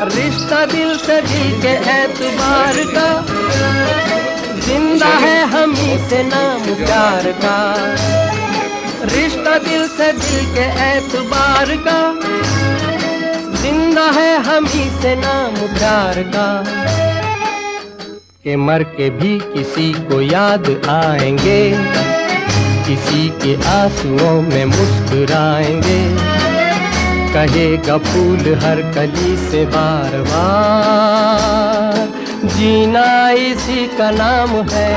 रिश्ता दिल से दिल के एतबार का, जिंदा है हम ही से नाम प्यार का। रिश्ता दिल से दिल के एतबार का, जिंदा है हम ही से नाम प्यार का। के मर के भी किसी को याद आएंगे, किसी के आंसुओं में मुस्कुराएंगे। कहेगा फूल हर कली से बार बार, जीना इसी का नाम है।